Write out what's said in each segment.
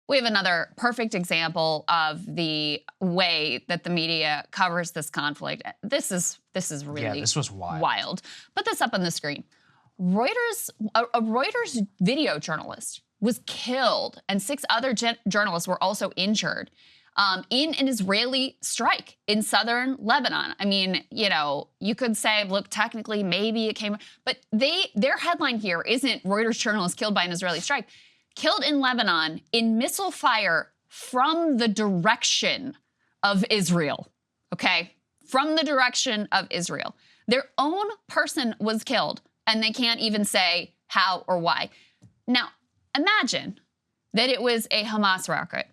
We have another perfect example of the way that the media covers this conflict. This is really this was wild. Put this up on the screen. Reuters, a Reuters video journalist was killed, and 6 other journalists were also injured in an Israeli strike in southern Lebanon. I mean, you know, you could say, look, technically, maybe it came, but their headline here isn't Reuters journalist killed by an Israeli strike. Killed in Lebanon in missile fire from the direction of Israel, okay? From the direction of Israel. Their own person was killed, and they can't even say how or why. Now, imagine that it was a Hamas rocket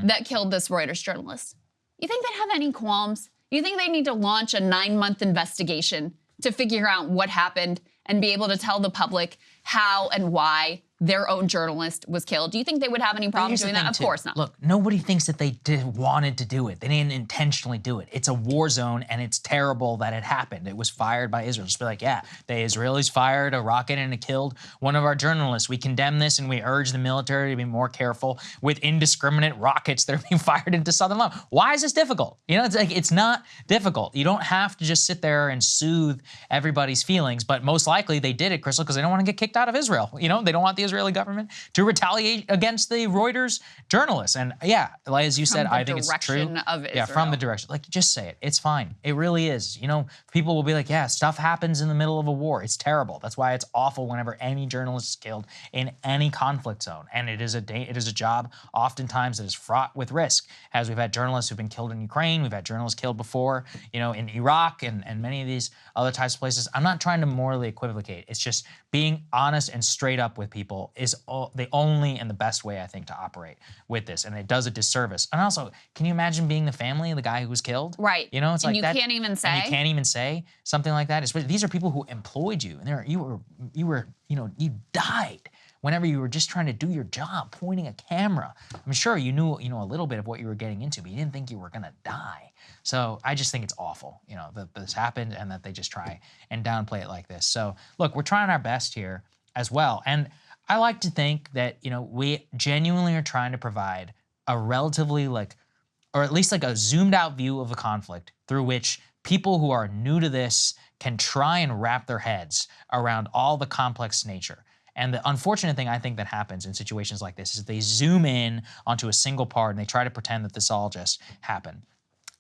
that killed this Reuters journalist. You think they'd have any qualms? You think they need to launch a 9-month investigation to figure out what happened and be able to tell the public how and why their own journalist was killed? Do you think they would have any problem doing that? Of course not. Look, nobody thinks that they wanted to do it. They didn't intentionally do it. It's a war zone, and it's terrible that it happened. It was fired by Israel. Just be like, yeah, the Israelis fired a rocket and it killed one of our journalists. We condemn this, and we urge the military to be more careful with indiscriminate rockets that are being fired into southern Lebanon. Why is this difficult? You know, it's not difficult. You don't have to just sit there and soothe everybody's feelings, but most likely they did it, Krystal, because they don't want to get kicked out of Israel. You know, they don't want the Israeli government to retaliate against the Reuters journalists. And yeah, as you said, I think it's true. Yeah, from the direction. Like, just say it. It's fine. It really is. You know, people will be like, yeah, stuff happens in the middle of a war. It's terrible. That's why it's awful whenever any journalist is killed in any conflict zone. And it is a job oftentimes that is fraught with risk. As we've had journalists who've been killed in Ukraine, we've had journalists killed before, you know, in Iraq and many of these other types of places. I'm not trying to morally equivocate. It's just being honest and straight up with people is the only and the best way, I think, to operate with this. And it does a disservice. And also, can you imagine being the family of the guy who was killed? Right. You know, it's like that. You can't even say. And you can't even say something like that. These are people who employed you, and you died whenever you were just trying to do your job, pointing a camera. I'm sure you knew a little bit of what you were getting into, but you didn't think you were gonna die. So I just think it's awful, you know, that this happened and that they just try and downplay it like this. So look, we're trying our best here as well. And I like to think that, you know, we genuinely are trying to provide a relatively or at least a zoomed out view of the conflict through which people who are new to this can try and wrap their heads around all the complex nature. And the unfortunate thing I think that happens in situations like this is they zoom in onto a single part and they try to pretend that this all just happened.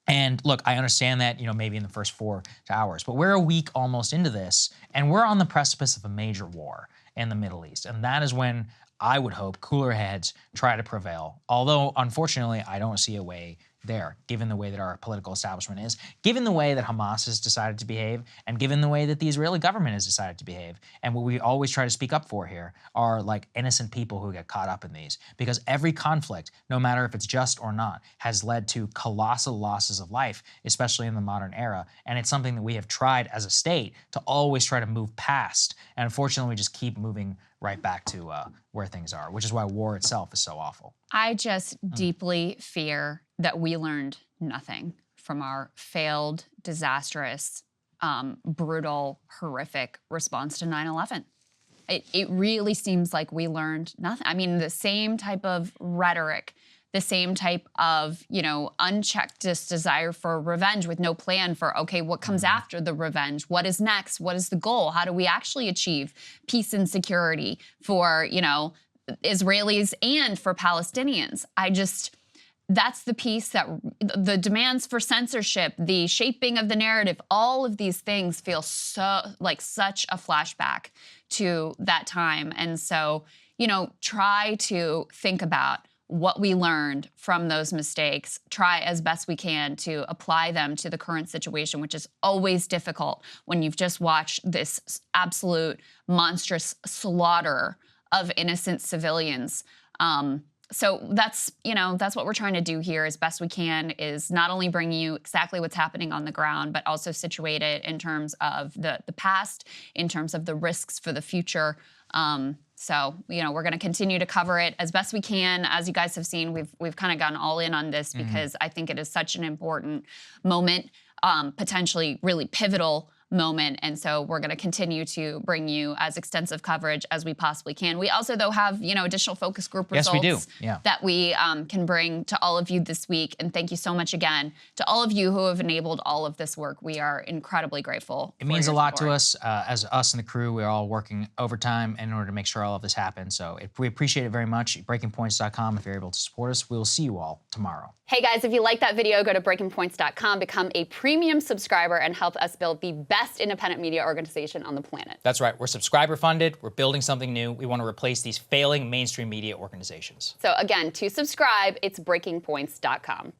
And look, I understand that, you know, maybe in the first 4 hours, but we're a week almost into this, and we're on the precipice of a major war in the Middle East. And that is when I would hope cooler heads try to prevail. Although, unfortunately, I don't see a way there, given the way that our political establishment is, given the way that Hamas has decided to behave, and given the way that the Israeli government has decided to behave. And what we always try to speak up for here are innocent people who get caught up in these. Because every conflict, no matter if it's just or not, has led to colossal losses of life, especially in the modern era. And it's something that we have tried as a state to always try to move past. And unfortunately, we just keep moving right back to where things are, which is why war itself is so awful. I just deeply fear that we learned nothing from our failed, disastrous, brutal, horrific response to 9/11. It really seems like we learned nothing. I mean, the same type of rhetoric, the same type of, you know, unchecked desire for revenge with no plan for, okay, what comes after the revenge? What is next? What is the goal? How do we actually achieve peace and security for, you know, Israelis and for Palestinians? That's the piece that the demands for censorship, the shaping of the narrative, all of these things feel so like such a flashback to that time. And so, you know, try to think about what we learned from those mistakes, try as best we can to apply them to the current situation, which is always difficult when you've just watched this absolute monstrous slaughter of innocent civilians. So that's what we're trying to do here as best we can, is not only bring you exactly what's happening on the ground, but also situate it in terms of the past, in terms of the risks for the future. So, you know, we're going to continue to cover it as best we can. As you guys have seen, we've kind of gone all in on this because I think it is such an important moment, potentially really pivotal moment. And so we're going to continue to bring you as extensive coverage as we possibly can. We also, though, have, additional focus group results Yes, we do. Yeah. that we can bring to all of you this week. And thank you so much again to all of you who have enabled all of this work. We are incredibly grateful. It means a lot to us. As us and the crew, we're all working overtime in order to make sure all of this happens. So we appreciate it very much. BreakingPoints.com if you're able to support us. We will see you all tomorrow. Hey guys, if you like that video, go to BreakingPoints.com, become a premium subscriber, and help us build the best independent media organization on the planet. That's right. We're subscriber funded. We're building something new. We want to replace these failing mainstream media organizations. So again, to subscribe, it's BreakingPoints.com.